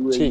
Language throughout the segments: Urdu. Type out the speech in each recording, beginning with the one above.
UAE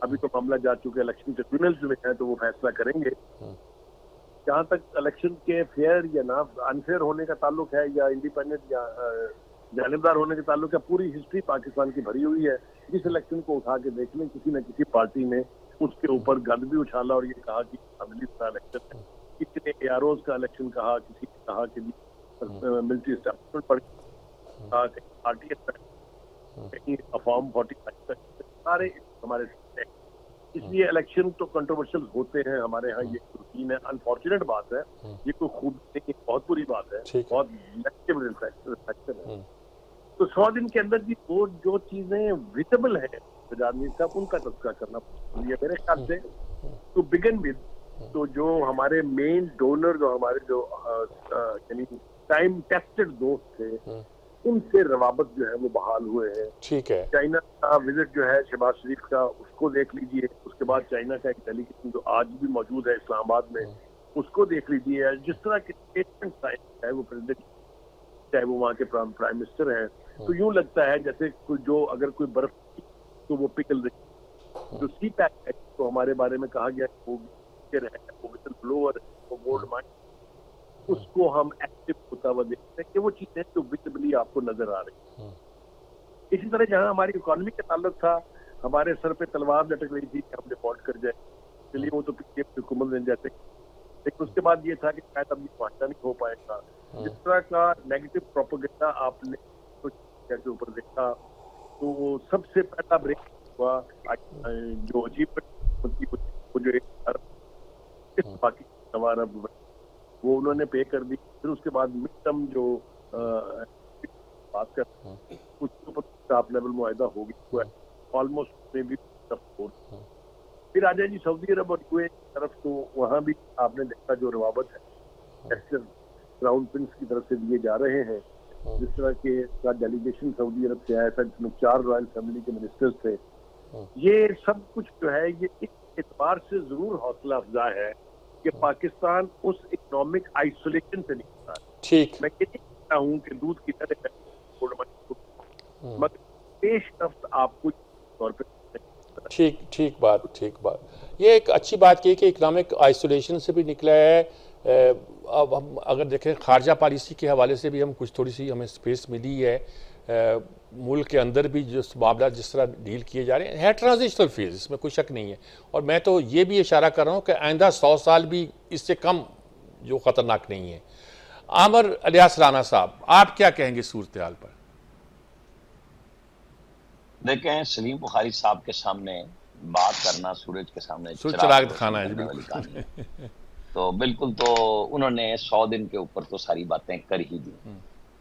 ابھی تو معاملہ جا چکے الیکشن ٹریبیونلز میں ہے تو وہ فیصلہ کریں گے. جہاں تک الیکشن کے فیئر یا نہ انفیئر ہونے کا تعلق ہے یا انڈیپینڈنٹ یا جانبدار ہونے کا تعلق ہے, پوری ہسٹری پاکستان کی بھری ہوئی ہے. جس الیکشن کو اٹھا کے دیکھ لیں, کسی نہ کسی پارٹی نے اس کے اوپر گند بھی اچھالا اور یہ کہا کہ عملی کا الیکشن ہے. کسی نے اے آر اوز کا الیکشن کہا, کسی نے کہا کہ ملٹری اسٹیبلشمنٹ پر کہا, کہیں پارٹی کہیں فارم 45 سارے ہمارے. اس لیے الیکشن تو کنٹروورشل ہوتے ہیں ہمارے ہاں, یہ روٹین ہے. انفارچونیٹ بات ہے, یہ کوئی خوب نہیں, بہت بری بات ہے, بہت نیگیٹو ریفلیکشن ہے. تو 100 دن کے اندر بھی وہ جو چیزیں ویزیبل ہیں سجاد میر صاحب, ان کا تذکرہ کرنا ضروری ہے میرے خیال سے. ٹو بگن ود, تو جو ہمارے مین ڈونر, جو ہمارے جو یعنی ٹائم ٹیسٹڈ دوست تھے, ان سے روابط جو ہے وہ بحال ہوئے ہیں. ٹھیک ہے. چائنا کا وزٹ جو ہے شہباز شریف کا, اس کو دیکھ لیجئے. اس کے بعد چائنا کا ایک ڈیلیگیشن جو آج بھی موجود ہے اسلام آباد میں, اس کو دیکھ لیجئے. جس طرح کے اسٹیٹمنٹس آئے, چاہے وہ پریزیڈنٹ, چاہے وہ وہاں کے پرائم منسٹر ہیں, تو یوں لگتا ہے جیسے جو اگر کوئی برف تو وہ پگھل رہی. جو سی پیک ہے تو ہمارے بارے میں کہا گیا وہ وزل بلوور, وہ گولڈ مائن, اس کو ہم ایکٹیو ہوتا ہوا دیکھتے ہیں کہ وہ چیزیں جو وزبلی آپ کو نظر آ رہی ہیں. اسی طرح جہاں ہماری اکانومی کا تعلق تھا, ہمارے سر پہ تلوار لٹک رہی تھی کہ ہم ڈیفالٹ کر جائیں, چلیے وہ تو پی ٹی ایم کی حکومت بن جاتے, لیکن اس کے بعد یہ تھا کہ شاید اب یہ معاہدہ نہیں ہو پائے گا. جس طرح کا نیگیٹو پروپیگنڈا آپ نے کے اوپر دیکھا, تو سب سے پہلا بریک ہوا جو جو باقی وہ انہوں نے پے کر دی. پھر اس کے بعد مڈ ٹرم جو بات کر اس کے اوپر ٹاپ لیول معاہدہ ہو گیا ہے آلموسٹ میں بھی. پھر آ جائے جی سعودی عرب اور یو اے کی طرف, تو وہاں بھی آپ نے دیکھا جو روابط ہے کراؤن پرنس کی طرف سے دیے جا رہے ہیں. جس طرح کے کا ڈیلیگیشن سعودی عرب سے آیا تھا, جس میں 4 رائل فیملی کے منسٹرز تھے. یہ سب کچھ جو ہے یہ ایک اعتبار سے ضرور حوصلہ افزا ہے کہ پاکستان اس اکنامک آئسولیشن سے نکلا ہے. ٹھیک, میں یہ نہیں کہتا ہوں کہ دودھ کی طرح مگر پیش رفت آپ کو طور پہ. ٹھیک بات. یہ ایک اچھی بات کی کہ اکنامک آئسولیشن سے بھی نکلا ہے. اب ہم اگر دیکھیں خارجہ پالیسی کے حوالے سے بھی ہم کچھ تھوڑی سی ہمیں سپیس ملی ہے. ملک کے اندر بھی جو معاملات جس طرح ڈیل کیے جا رہے ہیں ہے ٹرانزیشنل فیز, اس میں کوئی شک نہیں ہے. اور میں تو یہ بھی اشارہ کر رہا ہوں کہ آئندہ 100 سال بھی اس سے کم جو خطرناک نہیں ہے. عامر الیاس رانا صاحب, آپ کیا کہیں گے صورتحال پر؟ دیکھیں, سلیم بخاری صاحب کے سامنے بات کرنا سورج کے سامنے چراغ دکھانا ہے. تو بالکل, تو انہوں نے 100 دن کے اوپر تو ساری باتیں کر ہی دی.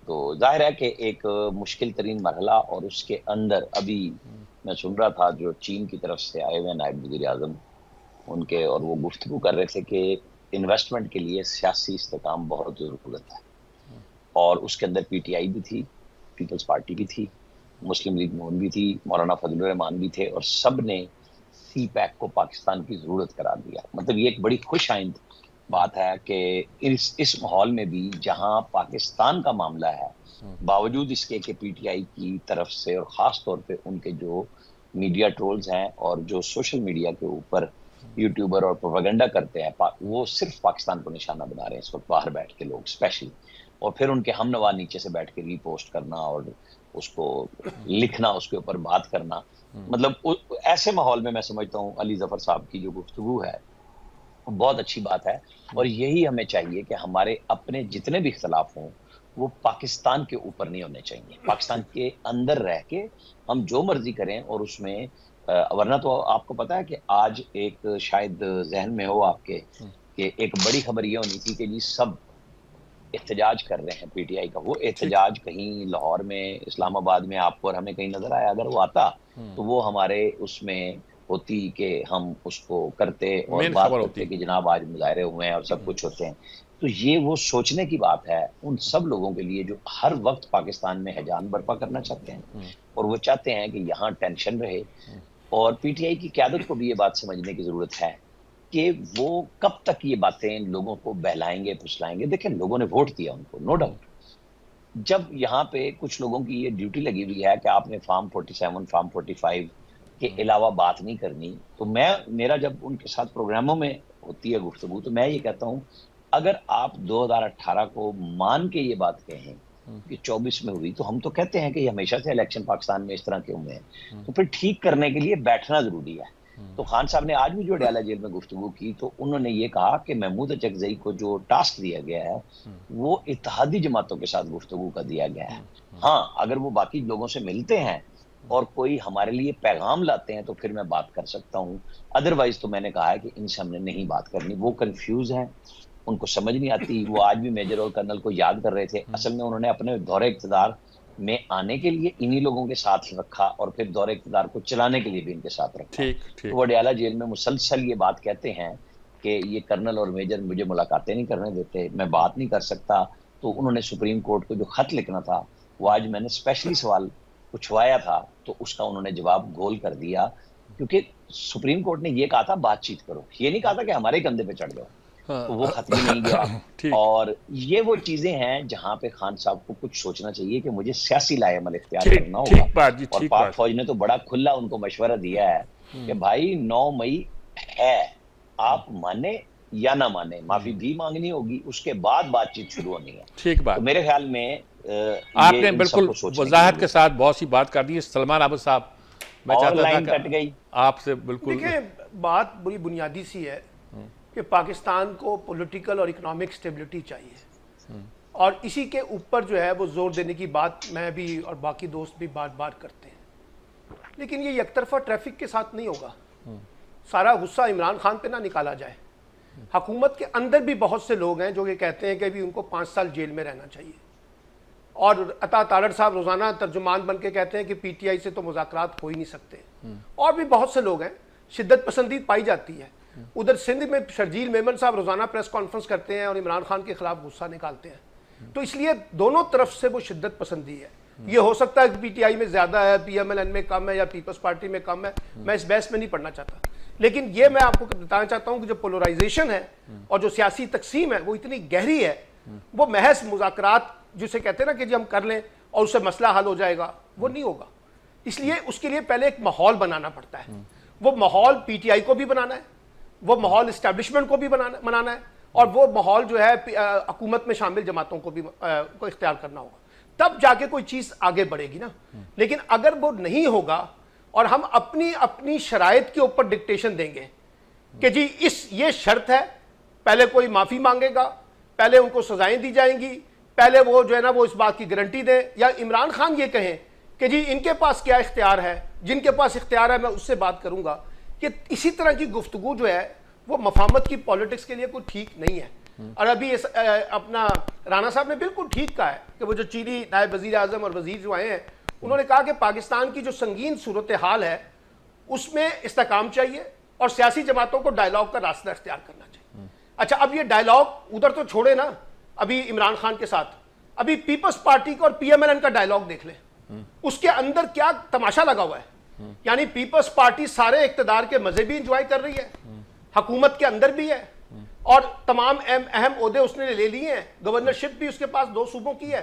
تو ظاہر ہے کہ ایک مشکل ترین مرحلہ, اور اس کے اندر ابھی میں سن رہا تھا جو چین کی طرف سے آئے ہوئے نائب وزیر اعظم ان کے, اور وہ گفتگو کر رہے تھے کہ انویسٹمنٹ کے لیے سیاسی استحکام بہت ضرورت ہے. اور اس کے اندر پی ٹی آئی بھی تھی, پیپلز پارٹی بھی تھی, مسلم لیگ نون بھی تھی, مولانا فضل الرحمان بھی تھے, اور سب نے سی پیک کو پاکستان کی ضرورت قرار دیا. مطلب یہ ایک بڑی خوش آئند بات ہے کہ اس ماحول میں بھی جہاں پاکستان کا معاملہ ہے, باوجود اس کے کہ پی ٹی آئی کی طرف سے اور خاص طور پہ ان کے جو میڈیا ٹرولز ہیں اور جو سوشل میڈیا کے اوپر یوٹیوبر اور پروپیگنڈا کرتے ہیں, وہ صرف پاکستان کو نشانہ بنا رہے ہیں اس وقت باہر بیٹھ کے لوگ اسپیشلی, اور پھر ان کے ہم نوا نیچے سے بیٹھ کے ری پوسٹ کرنا اور اس کو لکھنا, اس کے اوپر بات کرنا. مطلب ایسے ماحول میں سمجھتا ہوں علی ظفر صاحب کی جو گفتگو ہے بہت اچھی بات ہے. اور یہی ہمیں چاہیے کہ ہمارے اپنے جتنے بھی اختلاف ہوں وہ پاکستان کے اوپر نہیں ہونے چاہیے, پاکستان کے اندر رہ کے ہم جو مرضی کریں. اور اس میں ورنہ تو آپ کو پتا ہے کہ آج ایک شاید ذہن میں ہو آپ کے کہ ایک بڑی خبر یہ ہونی تھی کہ جی سب احتجاج کر رہے ہیں پی ٹی آئی کا. وہ احتجاج کہیں لاہور میں, اسلام آباد میں آپ کو اور ہمیں کہیں نظر آیا؟ اگر وہ آتا تو وہ ہمارے اس میں ہوتی کہ ہم اس کو کرتے اور بات کرتے کہ جناب آج مظاہرے ہوئے ہیں اور سب کچھ ہوتے ہیں. تو یہ وہ سوچنے کی بات ہے ان سب لوگوں کے لیے جو ہر وقت پاکستان میں ہیجان برپا کرنا چاہتے ہیں, اور وہ چاہتے ہیں کہ یہاں ٹینشن رہے. اور پی ٹی آئی کی قیادت کو بھی یہ بات سمجھنے کی ضرورت ہے کہ وہ کب تک یہ باتیں لوگوں کو بہلائیں گے, پھسلائیں گے. دیکھیں, لوگوں نے ووٹ دیا ان کو, نو ڈاؤٹ. جب یہاں پہ کچھ لوگوں کی یہ ڈیوٹی لگی ہوئی ہے کہ آپ نے فارم 47, فارم 45 کے علاوہ بات نہیں کرنی. تو میرا جب ان کے ساتھ پروگراموں میں ہوتی ہے گفتگو تو میں یہ کہتا ہوں اگر آپ 2018 کو مان کے یہ بات کہیں کہ 24 میں ہوئی تو ہم تو کہتے ہیں کہ یہ ہمیشہ سے الیکشن پاکستان میں اس طرح کے ہوئے ہیں, تو پھر ٹھیک کرنے کے لیے بیٹھنا ضروری ہے. تو خان صاحب نے آج بھی جو اڈیالہ جیل میں گفتگو کی تو انہوں نے یہ کہا کہ محمود اچکزئی کو جو ٹاسک دیا گیا ہے وہ اتحادی جماعتوں کے ساتھ گفتگو کا دیا گیا ہے. ہاں اگر وہ باقی لوگوں سے ملتے ہیں اور کوئی ہمارے لیے پیغام لاتے ہیں تو پھر میں بات کر سکتا ہوں, ادروائز تو میں نے کہا ہے کہ ان سے ہم نے نہیں بات کرنی. وہ کنفیوز ہیں, ان کو سمجھ نہیں آتی. وہ آج بھی میجر اور کرنل کو یاد کر رہے تھے. اصل میں انہوں نے اپنے دور اقتدار میں آنے کے لیے انہی لوگوں کے ساتھ رکھا اور پھر دور اقتدار کو چلانے کے لیے بھی ان کے ساتھ رکھا. تو وہ اڈیالہ جیل میں مسلسل یہ بات کہتے ہیں کہ یہ کرنل اور میجر مجھے ملاقاتیں نہیں کرنے دیتے, میں بات نہیں کر سکتا. تو انہوں نے سپریم کورٹ کو جو خط لکھنا تھا وہ آج میں نے اسپیشلی سوال پوچھوایا تھا تو اس کا انہوں نے جواب گول کر دیا, کیونکہ سپریم کورٹ نے یہ کہا تھا بات چیت کرو, یہ نہیں کہا تھا کہ ہمارے کندھے پہ چڑھ جاؤ. تو وہ خط بھی نہیں گیا. اور یہ وہ چیزیں ہیں جہاں پہ خان صاحب کو کچھ سوچنا چاہیے کہ مجھے سیاسی لائے عمل اختیار کرنا ہوگا. اور پاک فوج نے تو بڑا کھلا ان کو مشورہ دیا ہے کہ بھائی 9 مئی ہے, آپ مانے یا نہ مانے, معافی بھی مانگنی ہوگی, اس کے بعد بات چیت شروع ہونی ہے. ٹھیک بات. تو میرے خیال میں آپ نے بالکل وضاحت کے ساتھ بہت سی بات کر دی ہے. سلمان عابد صاحب میں چاہتا تھا کہ آپ سے بالکل دیکھیں بات بڑی بنیادی سی ہے کہ پاکستان کو پولیٹیکل اور اکنامک سٹیبلٹی چاہیے, اور اسی کے اوپر جو ہے وہ زور دینے کی بات میں بھی اور باقی دوست بھی بار بار کرتے ہیں. لیکن یہ یک طرفہ ٹریفک کے ساتھ نہیں ہوگا. سارا غصہ عمران خان پہ نہ نکالا جائے. حکومت کے اندر بھی بہت سے لوگ ہیں جو یہ کہتے ہیں کہ بھی ان کو 5 سال جیل میں رہنا چاہیے, اور عطا تارڑ صاحب روزانہ ترجمان بن کے کہتے ہیں کہ پی ٹی آئی سے تو مذاکرات ہو ہی نہیں سکتے. اور بھی بہت سے لوگ ہیں, شدت پسندی پائی جاتی ہے. ادھر سندھ میں شرجیل میمن صاحب روزانہ پریس کانفرنس کرتے ہیں اور عمران خان کے خلاف غصہ نکالتے ہیں. تو اس لیے دونوں طرف سے وہ شدت پسندی ہے. یہ ہو سکتا ہے کہ پی ٹی آئی میں زیادہ ہے, پی ایم ایل این میں کم ہے, یا پیپلز پارٹی میں کم ہے, میں اس بحث میں نہیں پڑھنا چاہتا. لیکن یہ میں آپ کو بتانا چاہتا ہوں کہ جو پولرائزیشن ہے اور جو سیاسی تقسیم ہے وہ اتنی گہری ہے, وہ محض مذاکرات جسے کہتے ہیں نا کہ جی ہم کر لیں اور اس سے مسئلہ حل ہو جائے گا, وہ نہیں ہوگا. اس لیے اس کے لیے پہلے ایک ماحول بنانا پڑتا ہے. وہ ماحول پی ٹی آئی کو بھی بنانا ہے, وہ ماحول اسٹیبلشمنٹ کو بھی بنانا ہے, اور وہ ماحول جو ہے حکومت میں شامل جماعتوں کو بھی کو اختیار کرنا ہوگا. تب جا کے کوئی چیز آگے بڑھے گی نا. لیکن اگر وہ نہیں ہوگا اور ہم اپنی شرائط کے اوپر ڈکٹیشن دیں گے کہ جی یہ شرط ہے, پہلے کوئی معافی مانگے گا, پہلے ان کو سزائیں دی جائیں گی, پہلے وہ جو ہے نا وہ اس بات کی گارنٹی دیں, یا عمران خان یہ کہیں کہ جی ان کے پاس کیا اختیار ہے, جن کے پاس اختیار ہے میں اس سے بات کروں گا, کہ اسی طرح کی گفتگو جو ہے وہ مفاہمت کی پالیٹکس کے لیے کوئی ٹھیک نہیں ہے. اور ابھی اپنا رانا صاحب نے بالکل ٹھیک کہا ہے کہ وہ جو چینی نائب وزیر اعظم اور وزیر جو آئے ہیں انہوں نے کہا کہ پاکستان کی جو سنگین صورتحال ہے اس میں استحکام چاہیے اور سیاسی جماعتوں کو ڈائیلاگ کا راستہ اختیار کرنا چاہیے. اچھا اب یہ ڈائیلاگ ادھر تو چھوڑے نا, ابھی عمران خان کے ساتھ ابھی پیپلز پارٹی کا اور پی ایم ایل این کا ڈائیلاگ دیکھ لیں, اس کے اندر کیا تماشا لگا ہوا ہے. یعنی پیپلز پارٹی سارے اقتدار کے مزے بھی انجوائے کر رہی ہے, حکومت کے اندر بھی ہے, اور تمام اہم عہدے اس نے لے لیے ہیں, گورنرشپ بھی اس کے پاس 2 صوبوں کی ہے,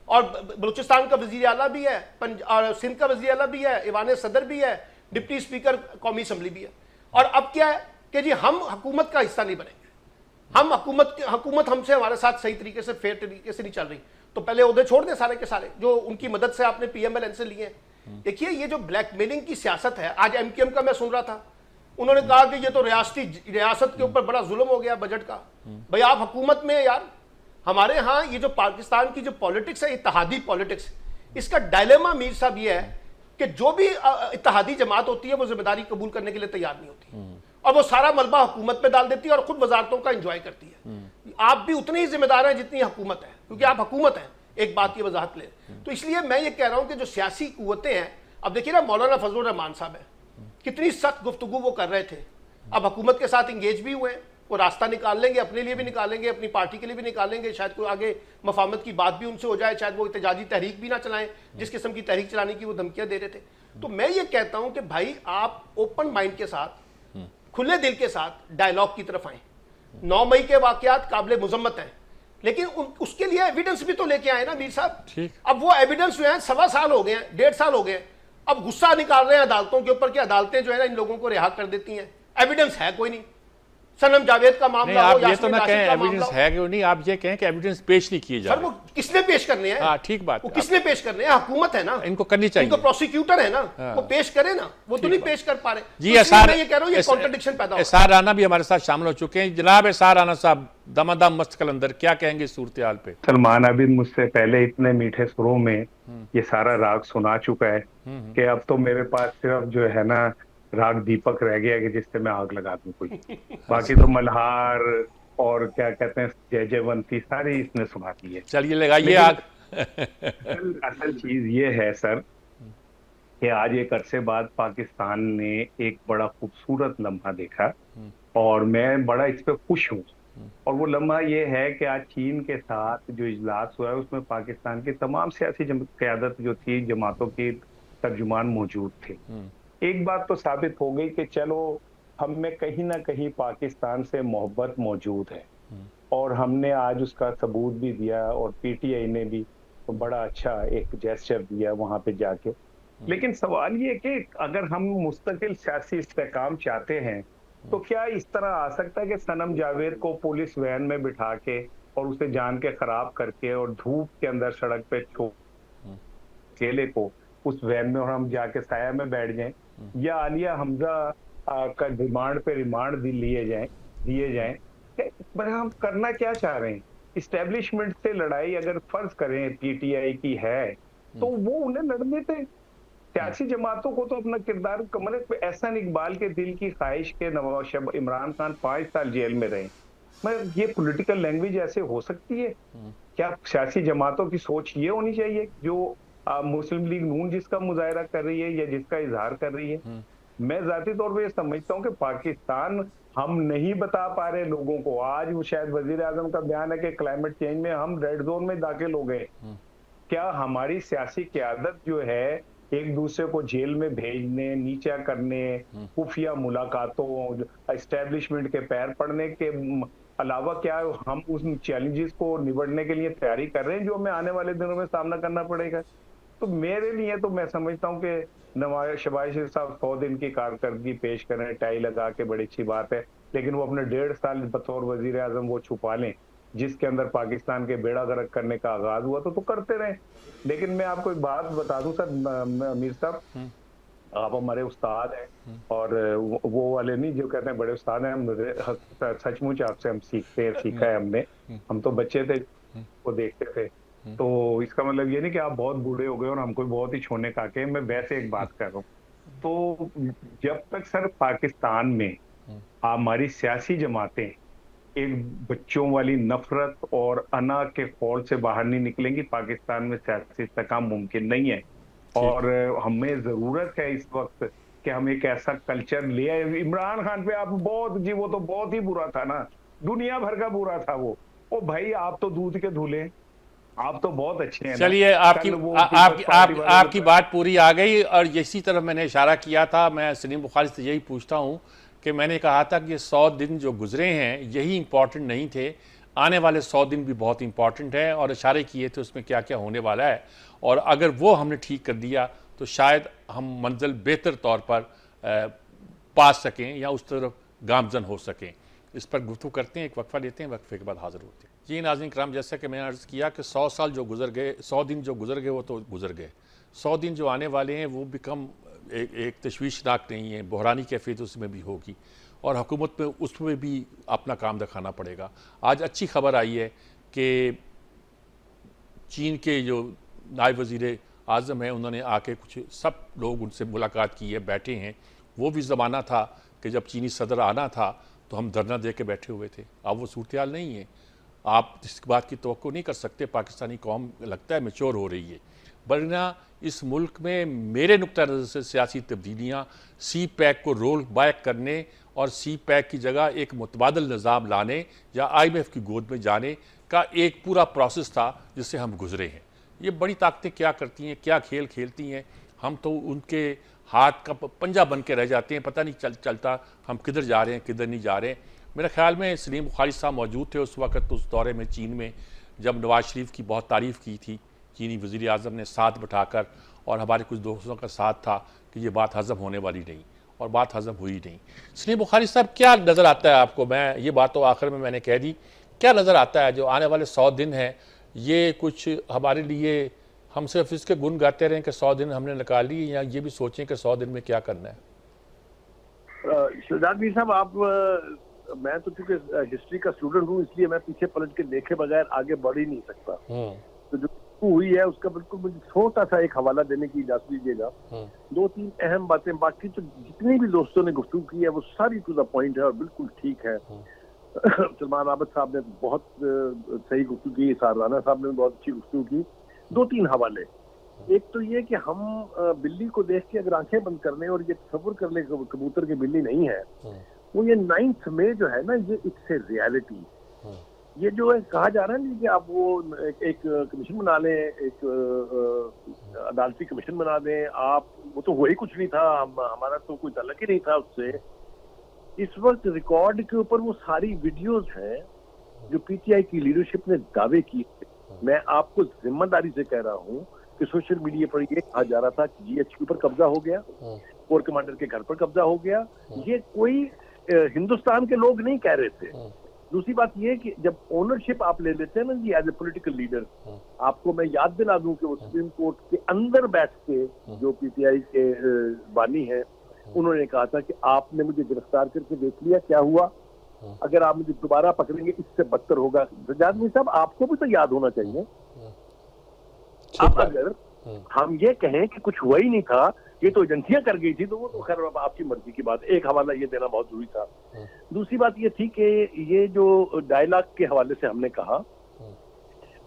اور بلوچستان کا وزیر اعلیٰ بھی ہے, اور سندھ کا وزیر اعلیٰ بھی ہے, ایوان صدر بھی ہے, ڈپٹی اسپیکر قومی اسمبلی بھی ہے. اور اب کیا ہے کہ جی ہم حکومت کا حصہ نہیں بنیں گے, ہم حکومت ہم سے ہمارے ساتھ صحیح طریقے سے فیئر طریقے سے نہیں چل رہی, تو پہلے عہدے چھوڑ دیں سارے کے سارے جو ان کی مدد سے آپ نے پی ایم ایل این سے لیے ہیں. دیکھیے یہ جو بلیک میلنگ کی سیاست ہے, آج ایم کیو ایم کا میں سن رہا تھا, انہوں نے کہا کہ یہ تو ریاست کے اوپر بڑا ظلم ہو گیا بجٹ کا. بھئی آپ حکومت میں یار, ہمارے ہاں یہ جو پاکستان کی جو پالیٹکس ہے اتحادی پالیٹکس, اس کا ڈائلیما میر صاحب یہ ہے کہ جو بھی اتحادی جماعت ہوتی ہے وہ ذمہ داری قبول کرنے کے لیے تیار نہیں ہوتی, اور وہ سارا ملبہ حکومت پہ ڈال دیتی ہے اور خود وزارتوں کا انجوائے کرتی ہے. آپ بھی اتنے ہی ذمہ دار ہیں جتنی حکومت ہے, کیونکہ آپ حکومت ہیں. ایک بات کی وضاحت لیں. تو اس لیے میں یہ کہہ رہا ہوں کہ جو سیاسی قوتیں ہیں, اب دیکھیے نا مولانا فضل الرحمان صاحب ہیں, کتنی سخت گفتگو وہ کر رہے تھے, اب حکومت کے ساتھ انگیج بھی ہوئے ہیں, وہ راستہ نکال لیں گے, اپنے لیے بھی نکالیں گے, اپنی پارٹی کے لیے بھی نکالیں گے, شاید کوئی آگے مفاہمت کی بات بھی ان سے ہو جائے, شاید وہ احتجاجی تحریک بھی نہ چلائیں جس قسم کی تحریک چلانے کی وہ دھمکیاں دے رہے تھے. تو میں یہ کہتا ہوں کہ بھائی آپ اوپن مائنڈ کے ساتھ, کھلے دل کے ساتھ ڈائیلاگ کی طرف آئیں. 9 مئی کے واقعات قابل مذمت ہیں, لیکن اس کے لیے ایویڈنس بھی تو لے کے آئے نا میر صاحب. اب وہ ایویڈنس جو ہیں 1.25 سال ہو گئے ہیں, 1.5 سال ہو گئے ہیں, اب غصہ نکال رہے ہیں عدالتوں کے اوپر کہ عدالتیں جو ہے نا ان لوگوں کو رہا کر دیتی ہیں. ایویڈنس ہے کوئی نہیں. سنم جاوید کا معاملہ ہو, آپ یہ تو یاسمین نہ راشد کہیں کا معاملہ ایویڈنس ہو. ہے کہ نہیں, آپ یہ کہیں کہ ایویڈنس پیش نہیں کیے جا سر رہے. وہ کس نے پیش کرنے ہیں؟ ہاں ٹھیک بات وہ ہے, کس نے پیش کرنے ہیں؟ حکومت ہے نا, ان کو کرنی ان چاہیے. کو پروسیکیوٹر ہے نا, وہ پیش کرے نا, وہ تو نہیں پیش کر پا رہے. جی تو اس لیے اسار, میں یہ کہہ رہا ہوں یہ کانٹرڈکشن پیدا ہو رہا ہے. اسار رانا بھی ہمارے ساتھ شامل ہو چکے ہیں. جناب اسار رانا صاحب, دمادم مست قلندر, کیا کہیں گے صورتحال پہ؟ سلمان عابد مجھ سے پہلے اتنے میٹھے سروں میں یہ سارا راگ سنا چکا ہے کہ اب تو میرے پاس صرف جو ہے نا راگ دیپک رہ گیا کہ جس سے میں آگ لگا دوں کوئی. باقی تو ملہار اور کیا کہتے ہیں جے جے ونتی ساری اس نے سنا دی ہے. چلیے لگائیے آگ. اصل چیز یہ ہے سر کہ آج ایک عرصے بعد پاکستان نے ایک بڑا خوبصورت لمحہ دیکھا اور میں بڑا اس پہ خوش ہوں. اور وہ لمحہ یہ ہے کہ آج چین کے ساتھ جو اجلاس ہوا ہے اس میں پاکستان کی تمام سیاسی قیادت جو تھی, جماعتوں کی ترجمان موجود تھے. ایک بات تو ثابت ہو گئی کہ چلو ہم میں کہیں نہ کہیں پاکستان سے محبت موجود ہے اور ہم نے آج اس کا ثبوت بھی دیا اور پی ٹی آئی نے بھی بڑا اچھا ایک جیسچر دیا وہاں پہ جا کے. لیکن سوال یہ کہ اگر ہم مستقل سیاسی استحکام چاہتے ہیں تو کیا اس طرح آ سکتا ہے کہ سنم جاوید کو پولیس وین میں بٹھا کے اور اسے جان کے خراب کر کے اور دھوپ کے اندر سڑک پہ اکیلے کو اس وین میں اور ہم جا کے سایہ میں بیٹھ جائیں, یا عالیہ حمزہ کا ریمانڈ پہ ریمانڈ دیے جائیں؟ ہم کرنا کیا چاہ رہے ہیں؟ اسٹیبلشمنٹ سے لڑائی اگر فرض کریں پی ٹی آئی کی ہے تو وہ انہیں لڑنے تھے. سیاسی جماعتوں کو تو اپنا کردار کمرے پہ. احسن اقبال کے دل کی خواہش کے نواز عمران خان 5 سال جیل میں رہے. یہ پولیٹیکل لینگویج ایسے ہو سکتی ہے کیا؟ سیاسی جماعتوں کی سوچ یہ ہونی چاہیے جو مسلم لیگ نون جس کا مظاہرہ کر رہی ہے یا جس کا اظہار کر رہی ہے. میں ذاتی طور پہ یہ سمجھتا ہوں کہ پاکستان ہم نہیں بتا پا رہے لوگوں کو. آج وہ شاید وزیر اعظم کا بیان ہے کہ کلائمیٹ چینج میں ہم ریڈ زون میں داخل ہو گئے. کیا ہماری سیاسی قیادت جو ہے ایک دوسرے کو جیل میں بھیجنے, نیچا کرنے, خفیہ ملاقاتوں, اسٹیبلشمنٹ کے پیر پڑنے کے علاوہ کیا ہم اس چیلنجز کو نبڑنے کے لیے تیاری کر رہے ہیں جو ہمیں آنے والے دنوں میں سامنا کرنا پڑے گا؟ تو میرے لیے تو میں سمجھتا ہوں کہ شہباز شریف صاحب 100 دن کی کارکردگی پیش کریں, ٹائی لگا کے, بڑی اچھی بات ہے, لیکن وہ اپنے 1.5 سال بطور وزیر اعظم وہ چھپا لیں جس کے اندر پاکستان کے بیڑا غرق کرنے کا آغاز ہوا تو کرتے رہیں. لیکن میں آپ کو ایک بات بتا دوں سر امیر صاحب, آپ ہمارے استاد ہیں اور وہ والے نہیں جو کہتے ہیں بڑے استاد ہیں. ہم سچ مچ آپ سے ہم سیکھتے ہیں, سیکھا ہے ہم نے. ہم تو بچے تھے وہ دیکھتے تھے, تو اس کا مطلب یہ نہیں کہ آپ بہت بوڑھے ہو گئے اور ہم کوئی بہت ہی چھونے کا کے. میں ویسے ایک بات کر رہا ہوں, تو جب تک سر پاکستان میں ہماری سیاسی جماعتیں ایک بچوں والی نفرت اور انا کے خول سے باہر نہیں نکلیں گی, پاکستان میں سیاسی استحکام ممکن نہیں ہے. اور ہمیں ضرورت ہے اس وقت کہ ہم ایک ایسا کلچر لے آئے. عمران خان پہ آپ بہت جی وہ تو بہت ہی برا تھا نا, دنیا بھر کا برا تھا وہ. او بھائی آپ تو دودھ کے دھولے, آپ تو بہت اچھے ہیں. چلیے آپ کی بات پوری آ گئی, اور اسی طرف میں نے اشارہ کیا تھا. میں سلیم بخاری سے یہی پوچھتا ہوں کہ میں نے کہا تھا کہ 100 دن جو گزرے ہیں یہی امپورٹنٹ نہیں تھے, آنے والے 100 دن بھی بہت امپورٹنٹ ہیں, اور اشارے کیے تھے اس میں کیا کیا ہونے والا ہے, اور اگر وہ ہم نے ٹھیک کر دیا تو شاید ہم منزل بہتر طور پر پا سکیں یا اس طرف گامزن ہو سکیں. اس پر گفتگو کرتے ہیں, ایک وقفہ لیتے ہیں, وقفے کے بعد حاضر ہوتے ہیں. جی ناظرین کرام, جیسا کہ میں نے عرض کیا کہ 100 سال جو گزر گئے, 100 دن جو گزر گئے وہ تو گزر گئے. 100 دن جو آنے والے ہیں وہ بھی کم ایک تشویشناک نہیں ہے, بحرانی کیفیت اس میں بھی ہوگی, اور حکومت میں اس میں بھی اپنا کام دکھانا پڑے گا. آج اچھی خبر آئی ہے کہ چین کے جو نائب وزیر اعظم ہیں انہوں نے آ کے کچھ سب لوگ ان سے ملاقات کی ہے, بیٹھے ہیں. وہ بھی زمانہ تھا کہ جب چینی صدر آنا تھا تو ہم دھرنا دے کے بیٹھے ہوئے تھے. اب وہ صورتحال نہیں ہے. آپ اس بات کی توقع نہیں کر سکتے, پاکستانی قوم لگتا ہے میچور ہو رہی ہے, ورنہ اس ملک میں میرے نقطہ نظر سے سیاسی تبدیلیاں سی پیک کو رول بیک کرنے اور سی پیک کی جگہ ایک متبادل نظام لانے یا IMF کی گود میں جانے کا ایک پورا پروسیس تھا جس سے ہم گزرے ہیں. یہ بڑی طاقتیں کیا کرتی ہیں, کیا کھیل کھیلتی ہیں, ہم تو ان کے ہاتھ کا پنجہ بن کے رہ جاتے ہیں, پتہ نہیں چلتا ہم کدھر جا رہے ہیں کدھر نہیں جا رہے ہیں. میرے خیال میں سلیم بخاری صاحب موجود تھے اس وقت, اس دورے میں چین میں, جب نواز شریف کی بہت تعریف کی تھی چینی وزیر اعظم نے ساتھ بٹھا کر, اور ہمارے کچھ دوستوں کا ساتھ تھا کہ یہ بات ہضم ہونے والی نہیں، اور بات ہضم ہوئی نہیں۔ سلیم بخاری صاحب کیا نظر آتا ہے آپ کو؟ میں یہ بات تو آخر میں نے کہہ دی، کیا نظر آتا ہے جو آنے والے 100 دن ہیں، یہ کچھ ہمارے لیے ہم صرف اس کے گن گاتے رہیں کہ 100 دن ہم نے نکالی، یا یہ بھی سوچیں کہ 100 دن میں کیا کرنا ہے؟ شہزاد میر صاحب، آپ میں تو چونکہ ہسٹری کا اسٹوڈنٹ ہوں، اس لیے میں پیچھے پلٹ کے دیکھے بغیر آگے بڑھ ہی نہیں سکتا۔ تو جو ہوئی ہے اس کا بالکل مجھے چھوٹا سا ایک حوالہ دینے کی اجازت دیجیے گا۔ 2-3 اہم باتیں، باقی تو جتنی بھی دوستوں نے گفتگو کی ہے وہ ساری ٹو دا پوائنٹ ہے اور بالکل ٹھیک ہے۔ سلمان عابد صاحب نے بہت صحیح گفتگو کی، سار رانا صاحب نے بہت اچھی گفتگو کی۔ 2-3 حوالے، ایک تو یہ کہ ہم بلی کو دیکھ کے اگر آنکھیں بند کر لیں اور یہ تصور کر لیں کہ کبوتر کی بلی نہیں ہے، وہ یہ 9 مئی جو ہے نا، یہ اٹس اے ریالٹی۔ یہ جو ہے کہا جا رہا ہے نا کہ آپ وہ ایک کمیشن بنا لیں، ایک عدالتی کمیشن بنا دیں، آپ وہ تو وہی کچھ نہیں تھا، ہمارا تو کوئی تعلق ہی نہیں تھا اس سے۔ اس وقت ریکارڈ کے اوپر وہ ساری ویڈیوز ہیں جو پی ٹی آئی کی لیڈرشپ نے دعوے کیے۔ میں آپ کو ذمہ داری سے کہہ رہا ہوں کہ سوشل میڈیا پر یہ کہا جا رہا تھا کہ جی ایچ کیو پر قبضہ ہو گیا، کور کمانڈر کے گھر پر قبضہ ہو گیا، یہ کوئی ہندوستان کے لوگ نہیں کہہ رہے تھے۔ دوسری بات یہ کہ جب اونرشپ آپ لے لیتے ہیں نا جی ایز اے پولیٹیکل لیڈر، آپ کو میں یاد دلا دوں کہ وہ سپریم کورٹ کے اندر بیٹھ کے جو پی ٹی آئی کے بانی ہیں، انہوں نے کہا تھا کہ آپ نے مجھے گرفتار کر کے دیکھ لیا، کیا ہوا؟ اگر آپ مجھے دوبارہ پکڑیں گے اس سے بدتر ہوگا۔ سجاد میر صاحب، آپ کو بھی تو یاد ہونا چاہیے۔ اب اگر ہم یہ کہیں کہ کچھ ہوا ہی نہیں تھا، یہ تو ایجنسیاں کر گئی تھی، تو وہ تو خیر آپ کی مرضی کی بات۔ ایک حوالہ یہ دینا بہت ضروری تھا۔ دوسری بات یہ تھی کہ یہ جو ڈائلاگ کے حوالے سے ہم نے کہا،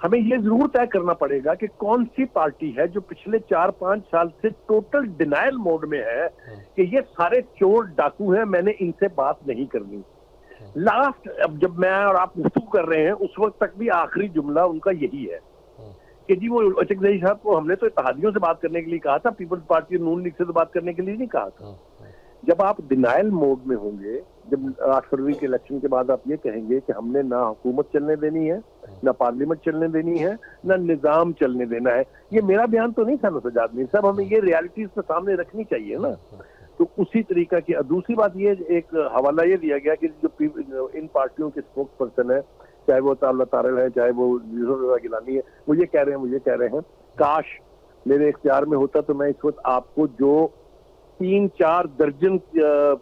ہمیں یہ ضرور طے کرنا پڑے گا کہ کون سی پارٹی ہے جو پچھلے 4-5 سال سے ٹوٹل ڈینائل موڈ میں ہے کہ یہ سارے چور ڈاکو ہیں، میں نے ان سے بات نہیں کرنی۔ لاسٹ اب جب میں اور آپ گفتگو کر رہے ہیں اس وقت تک بھی آخری جملہ ان کا یہی ہے کہ جی وہ اچکزئی صاحب کو ہم نے تو اتحادیوں سے بات کرنے کے لیے کہا تھا، پیپلز پارٹی نون لیگ سے تو بات کرنے کے لیے نہیں کہا تھا۔ جب آپ ڈینائل موڈ میں ہوں گے، جب 8 فروری کے الیکشن کے بعد آپ یہ کہیں گے کہ ہم نے نہ حکومت چلنے دینی ہے، نہ پارلیمنٹ چلنے دینی ہے، نہ نظام چلنے دینا ہے، یہ میرا بیان تو نہیں تھا نا سجاد میر صاحب، ہمیں یہ ریالٹیز کو سامنے رکھنی چاہیے نا۔ تو اسی طریقہ کی دوسری بات یہ ایک حوالہ یہ دیا گیا کہ جو ان پارٹیوں کے اسپوکس پرسن ہیں، چاہے وہ اللہ تارل ہے، چاہے وہ یوسف رضا گیلانی ہے، وہ یہ کہہ رہے ہیں کاش میرے اختیار میں ہوتا تو میں اس وقت آپ کو جو 3-4 درجن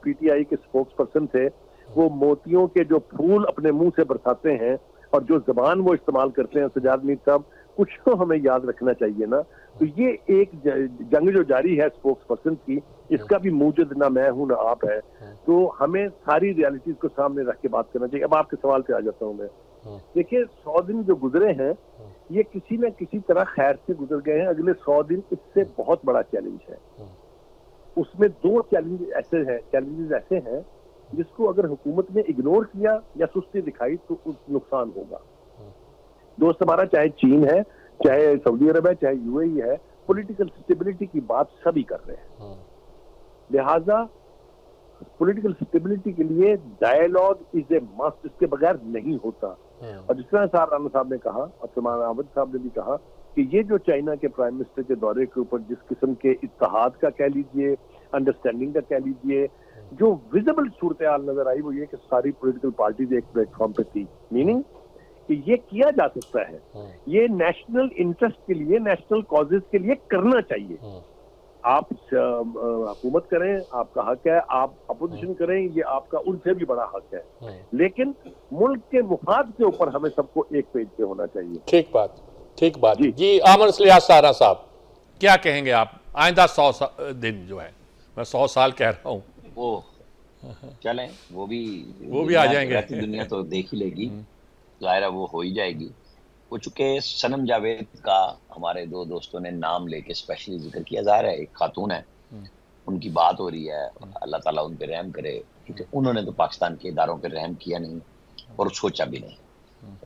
پی ٹی آئی کے اسپوکس پرسن تھے، وہ موتیوں کے جو پھول اپنے منہ سے برساتے ہیں اور جو زبان وہ استعمال کرتے ہیں، سجاد میر صاحب کچھ تو ہمیں یاد رکھنا چاہیے نا۔ تو یہ ایک جنگ جو جاری ہے اسپوکس پرسن کی، اس کا بھی موجد نہ میں ہوں نہ آپ ہے، تو ہمیں ساری ریالٹیز کو سامنے رکھ کے بات کرنا چاہیے۔ اب آپ کے سوال پہ آ جاتا ہوں میں۔ دیکھیے 100 دن جو گزرے ہیں یہ کسی نہ کسی طرح خیر سے گزر گئے ہیں، اگلے 100 دن اس سے بہت بڑا چیلنج ہے۔ اس میں 2 چیلنجز ایسے ہیں جس کو اگر حکومت نے اگنور کیا یا سستی دکھائی تو نقصان ہوگا۔ دوست ہمارا چاہے چین ہے، چاہے سعودی عرب ہے، چاہے یو اے ای ہے، پولیٹیکل اسٹیبلٹی کی بات سبھی کر رہے ہیں، لہذا پولیٹیکل اسٹیبلٹی کے لیے ڈائیلاگ از اے مسٹ، اس کے بغیر نہیں ہوتا۔ اور جس طرح سار رانا صاحب نے کہا اور سلمان عابد صاحب نے بھی کہا کہ یہ جو چائنا کے پرائم منسٹر کے دورے کے اوپر جس قسم کے اتحاد کا کہہ لیجئے، انڈرسٹینڈنگ کا کہہ لیجئے، جو ویزیبل صورتحال نظر آئی وہ یہ کہ ساری پولیٹیکل پارٹیز ایک پلیٹ فارم پہ تھی، میننگ کہ یہ کیا جا سکتا ہے، یہ نیشنل انٹرسٹ کے لیے، نیشنل کازز کے لیے کرنا چاہیے۔ آپ حکومت کریں، آپ کا حق ہے، آپ اپوزیشن کریں، یہ آپ کا ان سے بھی بڑا حق ہے، لیکن ملک کے مفاد کے اوپر ہمیں سب کو ایک پیج پہ ہونا چاہیے۔ ٹھیک بات جی آمر اصلیحات سارا صاحب کیا کہیں گے آپ؟ آئندہ 100 دن جو ہے، میں 100 سال کہہ رہا ہوں، وہ چلیں وہ بھی آ جائیں گے، دنیا تو دیکھ ہی لے گی، ظاہر ہے وہ ہو ہی جائے گی۔ وہ چونکہ صنم جاوید کا ہمارے 2 دوستوں نے نام لے کے اسپیشلی ذکر کیا، ظاہر ہے ایک خاتون ہے، ان کی بات ہو رہی ہے، اللہ تعالیٰ ان پہ رحم کرے، کیونکہ انہوں نے تو پاکستان کے اداروں پہ رحم کیا نہیں اور سوچا بھی نہیں۔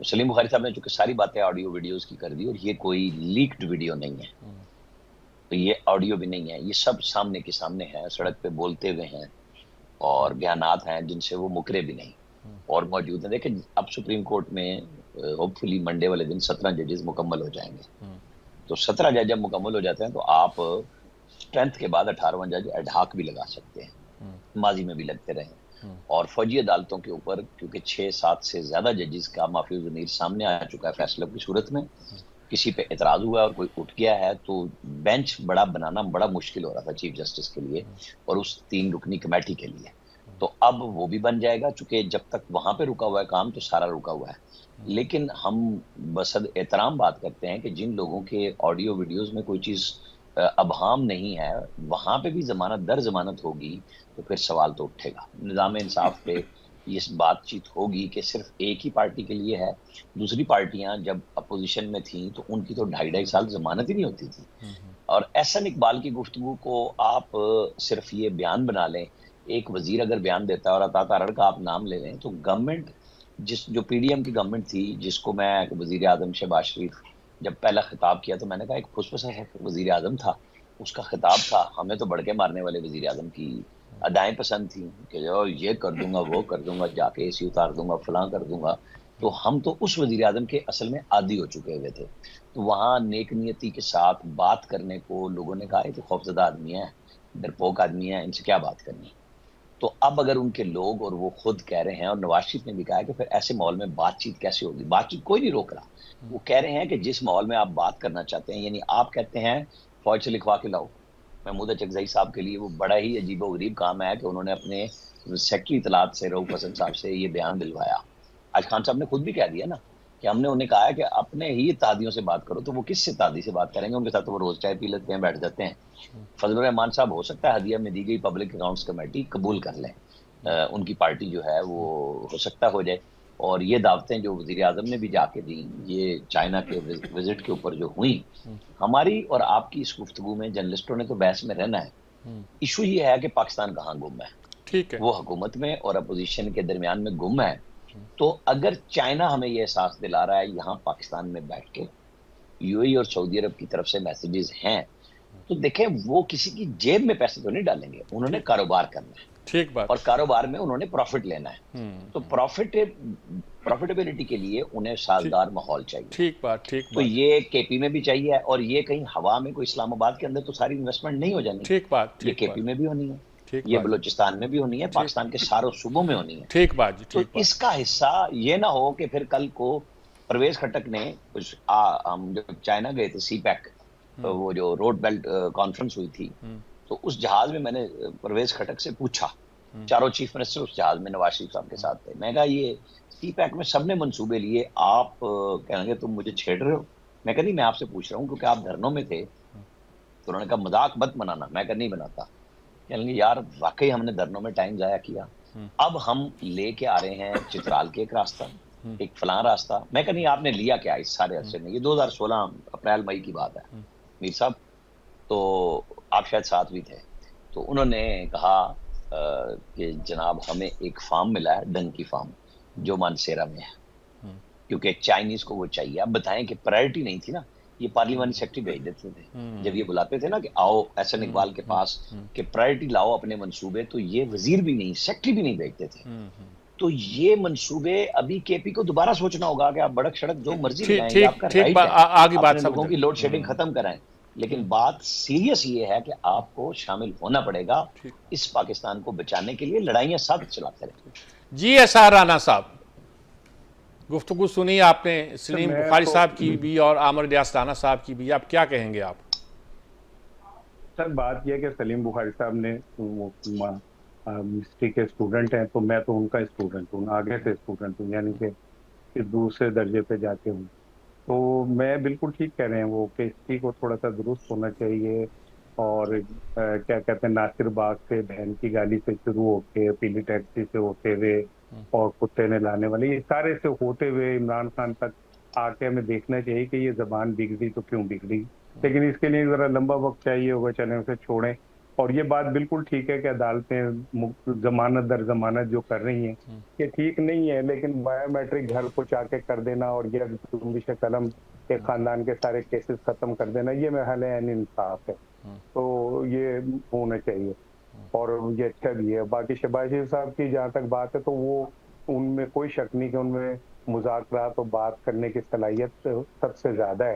سلیم بخاری صاحب نے چونکہ ساری باتیں آڈیو ویڈیوز کی کر دی، اور یہ کوئی لیکڈ ویڈیو نہیں ہے، تو یہ آڈیو بھی نہیں ہے، یہ سب سامنے کے سامنے ہے، سڑک پہ بولتے ہوئے ہیں اور بیانات ہیں جن سے وہ مکرے بھی نہیں اور موجود ہیں۔ دیکھیں اب سپریم کورٹ میں ہوپ فلی منڈے والے دن 17 ججز مکمل ہو جائیں گے، تو 17 جج جب مکمل ہو جاتے ہیں تو آپ اسٹرینتھ کے بعد 18واں جج ایڈ ہاک بھی لگا سکتے ہیں، ماضی میں بھی لگتے رہے ہیں۔ اور فوجی عدالتوں کے اوپر کیونکہ 6-7 سے زیادہ ججز کا مافی ضمیر سامنے آ چکا ہے فیصلوں کی صورت میں، کسی پہ اعتراض ہوا ہے اور کوئی اٹھ گیا ہے تو بینچ بڑا بنانا بڑا مشکل ہو رہا تھا چیف جسٹس کے لیے اور اس 3 رکنی کمیٹی کے لیے، تو اب وہ بھی بن جائے گا، چونکہ جب تک وہاں پہ رکا ہوا ہے کام تو سارا رکا ہوا ہے۔ لیکن ہم بصد احترام بات کرتے ہیں کہ جن لوگوں کے آڈیو ویڈیوز میں کوئی چیز ابہام نہیں ہے، وہاں پہ بھی ضمانت در ضمانت ہوگی تو پھر سوال تو اٹھے گا۔ نظام انصاف پہ یہ بات چیت ہوگی کہ صرف ایک ہی پارٹی کے لیے ہے، دوسری پارٹیاں جب اپوزیشن میں تھیں تو ان کی تو 2.5 سال ضمانت ہی نہیں ہوتی تھی۔ اور احسن اقبال کی گفتگو کو آپ صرف یہ بیان بنا لیں، ایک وزیر اگر بیان دیتا ہے اور عطا تارڑ کا آپ نام لے لیں تو گورنمنٹ جو پی ڈی ایم کی گورنمنٹ تھی، جس کو میں وزیر اعظم شہباز شریف جب پہلا خطاب کیا تو میں نے کہا ایک پھسپھسا وزیر اعظم تھا، اس کا خطاب تھا، ہمیں تو بڑھ کے مارنے والے وزیر اعظم کی ادائیں پسند تھیں کہ جو یہ کر دوں گا، وہ کر دوں گا، جا کے اے سی اتار دوں گا، فلاں کر دوں گا، تو ہم تو اس وزیر اعظم کے اصل میں عادی ہو چکے ہوئے تھے۔ تو وہاں نیک نیتی کے ساتھ بات کرنے کو لوگوں نے کہا یہ تو خوفزدہ آدمی ہے، ڈرپوک آدمی ہے، ان سے کیا بات کرنی۔ تو اب اگر ان کے لوگ اور وہ خود کہہ رہے ہیں، اور نواز شریف نے بھی کہا ہے کہ پھر ایسے ماحول میں بات چیت کیسے ہوگی، بات چیت کوئی نہیں روک رہا، وہ کہہ رہے ہیں کہ جس ماحول میں آپ بات کرنا چاہتے ہیں، یعنی آپ کہتے ہیں فوج سے لکھوا کے لاؤ۔ محمود اچکزئی صاحب کے لیے وہ بڑا ہی عجیب و غریب کام ہے کہ انہوں نے اپنے سیکٹری اطلاعات سے رؤف حسن صاحب سے یہ بیان دلوایا۔ آج خان صاحب نے خود بھی کہہ دیا نا کہ ہم نے انہیں کہا ہے کہ اپنے ہی اتحادیوں سے بات کرو، تو وہ کس سے اتحادی سے بات کریں گے؟ ان کے ساتھ تو وہ روز چائے پی لیتے ہیں، بیٹھ جاتے ہیں۔ فضل الرحمان صاحب ہو سکتا ہے ہدیہ میں دی گئی پبلک اکاؤنٹس کمیٹی قبول کر لیں، ان کی پارٹی جو ہے وہ ہو سکتا ہو جائے۔ اور یہ دعوتیں جو وزیر اعظم نے بھی جا کے دیں، یہ چائنا کے وزٹ کے اوپر جو ہوئی، ہماری اور آپ کی اس گفتگو میں جرنلسٹوں نے تو بحث میں رہنا ہے۔ ایشو یہ ہے کہ پاکستان کہاں گم ہے، ٹھیک ہے، وہ حکومت میں اور اپوزیشن کے درمیان میں گم ہے۔ تو اگر چائنا ہمیں یہ احساس دلا رہا ہے یہاں پاکستان میں بیٹھ کے، یو اے ای اور سعودی عرب کی طرف سے میسیجز ہیں، تو دیکھیں وہ کسی کی جیب میں پیسے تو نہیں ڈالیں گے، انہوں نے کاروبار کرنا ہے، ٹھیک بات، اور کاروبار میں انہوں نے پروفٹ لینا ہے، تو پروفیٹیبلٹی کے لیے انہیں سازگار ماحول چاہیے۔ ٹھیک بات، ٹھیک تو بات، یہ کے پی میں بھی چاہیے، اور یہ کہیں ہوا میں کوئی اسلام آباد کے اندر تو ساری انویسٹمنٹ نہیں ہو جانی، ٹھیک بات، یہ ٹھیک کے بات، پی میں بھی ہونی ہے، ٹھیک یہ بات، بلوچستان میں بھی ہونی ہے، پاکستان کے ساروں صوبوں میں ہونی ہے۔ ٹھیک بات جی، تو ٹھیک بات، اس کا حصہ یہ نہ ہو کہ پھر کل کو پرویز خٹک نے ہم جب چائنا گئے تھے سی پیک، وہ جو روڈ بیلٹ کانفرنس ہوئی تھی، تو اس جہاز میں نے پرویز خٹک سے پوچھا، چاروں چیف منسٹر اس جہاز میں نواز شریف صاحب کے ساتھ تھے، میں کہا یہ سی پیک میں سب نے منصوبے لیے، آپ کہیں گے تم مجھے چھیڑ رہے ہو؟ میں کہا نہیں، میں آپ سے پوچھ رہا ہوں کیونکہ آپ دھرنوں میں تھے۔ تو انہوں نے کہا مذاق مت بنانا، میں کہا نہیں بناتا۔ کہنے لگے یار واقعی ہم نے دھرنوں میں ٹائم ضائع کیا، اب ہم لے کے آ رہے ہیں چترال کے ایک راستہ، ایک فلاں راستہ۔ میں کہا نہیں، آپ نے لیا کیا اس سارے عرصے میں؟ یہ 2016 اپریل مئی کی بات ہے میر صاحب، تو آپ شاید ساتھ بھی تھے۔ تو انہوں نے کہا کہ جناب ہمیں ایک فارم ملا ہے، ڈن کی فارم، جو مانسیرا میں ہے، کیونکہ چائنیز کو وہ چاہیے۔ اب بتائیں کہ پرائرٹی نہیں تھی نا، یہ پارلیمانی سیکرٹری بھیج دیتے تھے جب یہ بلاتے تھے نا کہ آؤ احسن اقبال کے پاس کہ پرائرٹی لاؤ اپنے منصوبے، تو یہ وزیر بھی نہیں، سیکرٹری بھی نہیں بھیجتے تھے۔ تو یہ منصوبے ابھی کے پی کو دوبارہ سوچنا ہوگا کہ آپ بڑک شڑک جو مرضی ٹھیک لگائیں، یہ ٹھیک آپ کا ٹھیک رائٹ بات، ہے، آگے بات اپنے سمجھ لوگوں کی لوڈ شیڈنگ ختم کریں، لیکن بات سیریس یہ ہے کہ آپ کو شامل ہونا پڑے گا اس پاکستان کو بچانے کے لیے، لڑائیاں ساتھ چلاتے رہیں۔ جی ایس آر رانا صاحب، گفتگو سنی آپ نے سلیم میں بخاری تو صاحب کی بھی اور عامر الیاس رانا صاحب کی بھی، آپ کیا کہیں گے؟ آپ سر بات یہ ہے کہ سلیم بخاری صاحب نے ہسٹری کے اسٹوڈنٹ ہیں، تو میں تو ان کا اسٹوڈنٹ ہوں، آگے سے اسٹوڈنٹ ہوں، یعنی کہ دوسرے درجے پہ جا کے ہوں۔ تو میں بالکل ٹھیک کہہ رہے ہیں وہ کہ ہسٹری کو تھوڑا سا درست ہونا چاہیے، اور کیا کہتے ہیں ناصر باغ سے بہن کی گالی سے شروع ہو کے پیلی ٹیکسی سے ہوتے ہوئے اور کتے نے لانے والے، یہ سارے سے ہوتے ہوئے عمران خان تک آ کے ہمیں دیکھنا چاہیے کہ یہ زبان بگڑی تو کیوں بگڑی، لیکن اس کے لیے ذرا لمبا وقت چاہیے ہوگا، چلیں اسے چھوڑیں۔ اور یہ بات بالکل ٹھیک ہے کہ عدالتیں ضمانت در ضمانت جو کر رہی ہیں یہ ٹھیک نہیں ہے، لیکن بایو میٹرک گھر پہنچا کے کر دینا اور یہ جنبش قلم کے خاندان کے سارے کیسز ختم کر دینا، یہ محل عین انصاف ہے، تو یہ ہونا چاہیے اور یہ اچھا بھی ہے۔ باقی شہباز شریف صاحب کی جہاں تک بات ہے تو وہ ان میں کوئی شک نہیں کہ ان میں مذاکرات اور بات کرنے کی صلاحیت سب سے زیادہ ہے،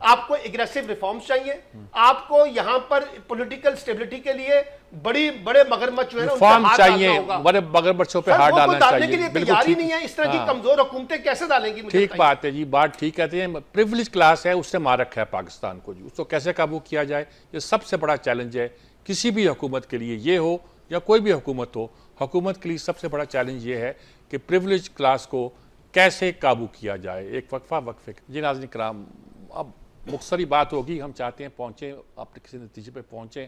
آپ کو اگریسو ریفارمز چاہیے, آپ کو یہاں پر پولیٹیکل سٹیبلٹی کے لیے بڑے مگرمچھ جو ہے نا ان پہ ریفارم ہاتھ چاہیے, ڈالنا ہوگا. بڑے مگرمچھوں پہ سر, ہاتھ وہ ڈالنا ڈالنے کے چاہیے. لیے بالکل تیار ہی ٹھیک, نہیں ہے. اس طرح کی کمزور حکومتیں کیسے ڈالیں گی؟ مجھے ٹھیک بتائیے. بات ہے جی, بات ٹھیک کہتے ہیں. پریولیج کلاس ہے, اس سے مار رکھا ہے پاکستان کو جی, اس کو کیسے قابو کیا جائے, یہ سب سے بڑا چیلنج ہے کسی بھی حکومت کے لیے, یہ ہو یا کوئی بھی حکومت ہو. حکومت کے لیے سب سے بڑا چیلنج یہ ہے کہ پریولیج کلاس کو کیسے قابو کیا جائے. ایک وقفے جی ناظرین کرام, اب مختصری بات ہوگی, ہم چاہتے ہیں پہنچیں, اپنے کسی نتیجے پہ پہنچیں.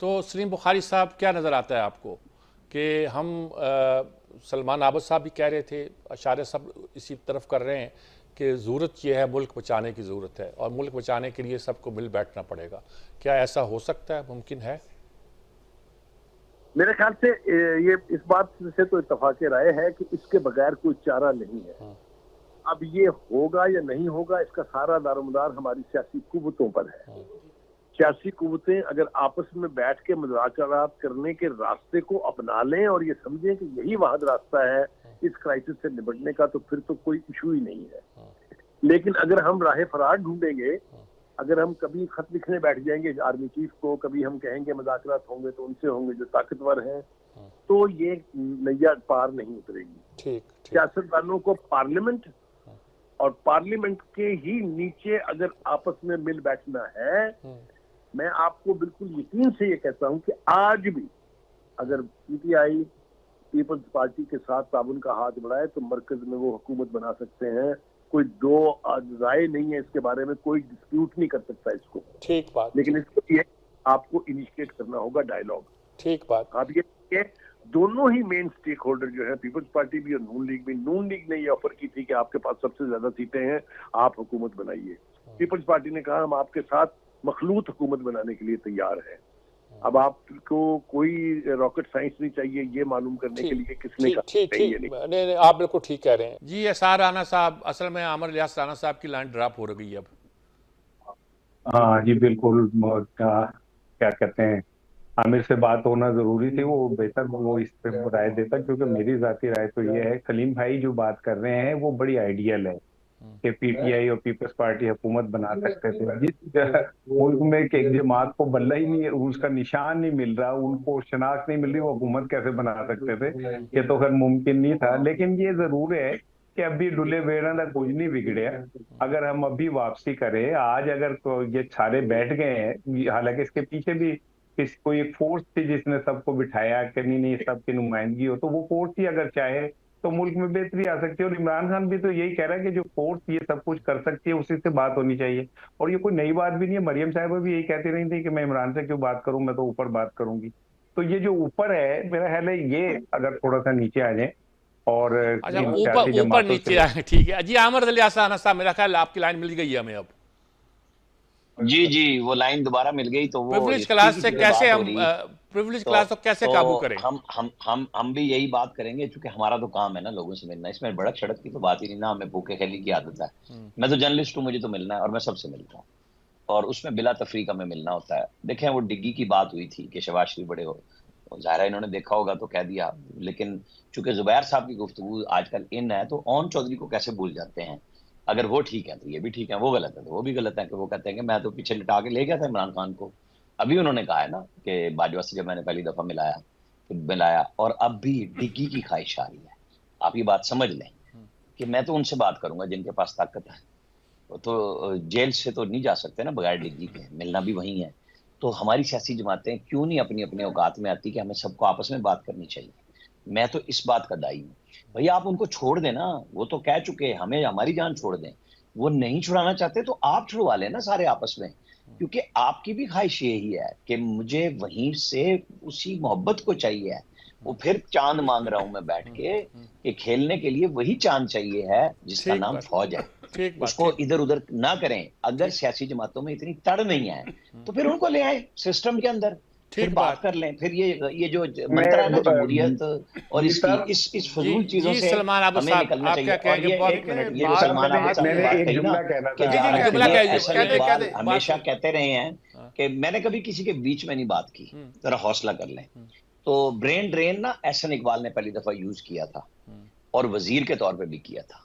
تو سلیم بخاری صاحب, کیا نظر آتا ہے آپ کو کہ ہم سلمان عابد صاحب بھی کہہ رہے تھے, اشارے سب اسی طرف کر رہے ہیں کہ ضرورت یہ ہے, ملک بچانے کی ضرورت ہے, اور ملک بچانے کے لیے سب کو مل بیٹھنا پڑے گا. کیا ایسا ہو سکتا ہے, ممکن ہے؟ میرے خیال سے یہ اس بات سے تو اتفاق رائے ہے کہ اس کے بغیر کوئی چارہ نہیں ہے. اب یہ ہوگا یا نہیں ہوگا, اس کا سارا دارومدار ہماری سیاسی قوتوں پر ہے. سیاسی قوتیں اگر آپس میں بیٹھ کے مذاکرات کرنے کے راستے کو اپنا لیں اور یہ سمجھیں کہ یہی واحد راستہ ہے اس کرائسس سے نپٹنے کا, تو پھر تو کوئی ایشو ہی نہیں ہے. لیکن اگر ہم راہ فرار ڈھونڈیں گے, اگر ہم کبھی خط لکھنے بیٹھ جائیں گے آرمی چیف کو, کبھی ہم کہیں گے مذاکرات ہوں گے تو ان سے ہوں گے جو طاقتور ہیں, تو یہ نیا پار نہیں اترے گی. سیاستدانوں کو پارلیمنٹ اور پارلیمنٹ کے ہی نیچے اگر آپس میں مل بیٹھنا ہے, میں آپ کو بالکل یقین سے یہ کہتا ہوں کہ آج بھی اگر P T I Peoples Party کے ساتھ تعاون کا ہاتھ بڑھائے تو مرکز میں وہ حکومت بنا سکتے ہیں. کوئی دو رائے نہیں ہے اس کے بارے میں, کوئی ڈسپیوٹ نہیں کر سکتا اس کو. ٹھیک بات. لیکن اس کے لیے آپ کو انیشیٹ کرنا ہوگا ڈائیلاگ. ٹھیک بات. آپ یہ کہ دونوں ہی مین سٹیک ہولڈر جو ہے, پیپلز پارٹی بھی اور نون لیگ بھی, نون لیگ نے یہ آفر کی تھی کہ آپ کے پاس سب سے زیادہ سیٹیں ہیں, آپ حکومت بنائیے. پیپلز پارٹی نے کہا ہم آپ کے ساتھ مخلوط حکومت بنانے کے لیے تیار ہیں. اب آپ کو کوئی راکٹ سائنس نہیں چاہیے یہ معلوم کرنے کے لیے کس نے کہا. نہیں, آپ بالکل ٹھیک کہہ رہے ہیں جی. اسرار رانا صاحب, اصل میں عامر الیاس رانا صاحب کی لائن ڈراپ ہو رہی ہے اب. ہاں جی بالکل, کیا کہتے ہیں, عامر سے بات ہونا ضروری تھی, وہ بہتر وہ اس پہ رائے دیتا, کیونکہ میری ذاتی رائے تو یہ ہے سلیم بھائی جو بات کر رہے ہیں وہ بڑی آئیڈیل ہے کہ پی ٹی آئی اور پیپلز پارٹی حکومت بنا سکتے تھے. جس ملک میں کہ ایک جماعت کو بلہ ہی نہیں, اس کا نشان نہیں مل رہا, ان کو شناخت نہیں مل رہی, وہ حکومت کیسے بنا سکتے تھے؟ یہ تو خیر ممکن نہیں تھا. لیکن یہ ضرور ہے کہ ابھی ڈلے بیڑا نہ کچھ نہیں بگڑیا. اگر ہم ابھی واپسی کریں, آج اگر یہ سارے بیٹھ گئے ہیں, حالانکہ اس کے پیچھے بھی کوئی ایک فورس تھی جس نے سب کو بٹھایا کہ نہیں سب کی نمائندگی ہو, تو وہ فورس ہی اگر چاہے تو ملک میں بہتری آ سکتی ہے. اور عمران خان بھی تو یہی کہہ رہا ہے کہ جو فورس یہ سب کچھ کر سکتی ہے اسی سے بات ہونی چاہیے. اور یہ کوئی نئی بات بھی نہیں ہے, مریم صاحبہ بھی یہی کہتی رہی تھی کہ میں عمران سے کیوں بات کروں, میں تو اوپر بات کروں گی. تو یہ جو اوپر ہے, میرا خیال ہے یہ اگر تھوڑا سا نیچے آ جائیں اور اوپر نیچے آئے, ٹھیک ہے جی. عامر الیاس رانا صاحب, میرا خیال آپ کی لائن مل گئی ہے ہمیں اب. جی وہ لائن دوبارہ مل گئی. تو وہ پریولیج کلاس سے کیسے ہم پریولیج کلاس کو کیسے قابو کریں؟ ہم بھی یہی بات کریں گے, چونکہ ہمارا تو کام ہے نا لوگوں سے ملنا. اس میں بڑک شڑک کی تو بات ہی نہیں نا, ہمیں بھوکے کھیلی کی عادت ہے. میں تو جرنلسٹ ہوں, مجھے تو ملنا ہے اور میں سب سے ملتا ہوں, اور اس میں بلا تفریق ہمیں ملنا ہوتا ہے. دیکھیں وہ ڈگی کی بات ہوئی تھی کہ شہباز شریف بڑے ہو, ظاہر ہے انہوں نے دیکھا ہوگا تو کہہ دیا. لیکن چونکہ زبیر صاحب کی گفتگو آج کل ان ہے, تو اون چودھری کو کیسے بھول جاتے ہیں؟ اگر وہ ٹھیک ہے تو یہ بھی ٹھیک ہے, وہ غلط ہے تو وہ بھی غلط ہے. کہ وہ کہتے ہیں کہ میں تو پیچھے لٹا کے لے گیا تھا عمران خان کو. ابھی انہوں نے کہا ہے نا کہ باجوہ سے جب میں نے پہلی دفعہ ملایا, اور اب بھی ڈگی کی خواہش آ رہی ہے. آپ یہ بات سمجھ لیں کہ میں تو ان سے بات کروں گا جن کے پاس طاقت ہے. تو جیل سے تو نہیں جا سکتے نا بغیر ڈگی کے, ملنا بھی وہیں ہے. تو ہماری سیاسی جماعتیں کیوں نہیں اپنی اپنے اوقات میں آتی کہ ہمیں سب کو آپس میں بات کرنی چاہیے. میں تو اس بات کا دائی ہوں. بھئی آپ ان کو چھوڑ دیں نا, وہ تو کہہ چکے ہمیں ہماری جان چھوڑ دیں. وہ نہیں چھڑانا چاہتے تو آپ چھڑوا لیں نا سارے آپس میں, کیونکہ آپ کی بھی خواہش یہی ہے کہ مجھے وہیں سے اسی محبت کو چاہیے ہے. وہ پھر چاند مانگ رہا ہوں میں بیٹھ کے کہ کھیلنے کے لیے وہی چاند چاہیے ہے جس کا نام فوج ہے. اس کو ادھر ادھر نہ کریں. اگر سیاسی جماعتوں میں اتنی تڑ نہیں ہے تو پھر ان کو لے آئیں سسٹم کے اندر, پھر بات کر لیں. پھر یہ جو منتر ہے نا جمہوریت اور اس فضول چیزوں سے ہمیں نکلنا چاہیے. اور ایک منٹ, یہ جو سلمان عابد صاحب نے بات کہی نا کہ احسن اقبال ہمیشہ کہتے رہے ہیں کہ میں نے کبھی کسی کے بیچ میں نہیں بات کی, ذرا حوصلہ کر لیں. تو برین ڈرین نا احسن اقبال نے پہلی دفعہ یوز کیا تھا, اور وزیر کے طور پہ بھی کیا تھا.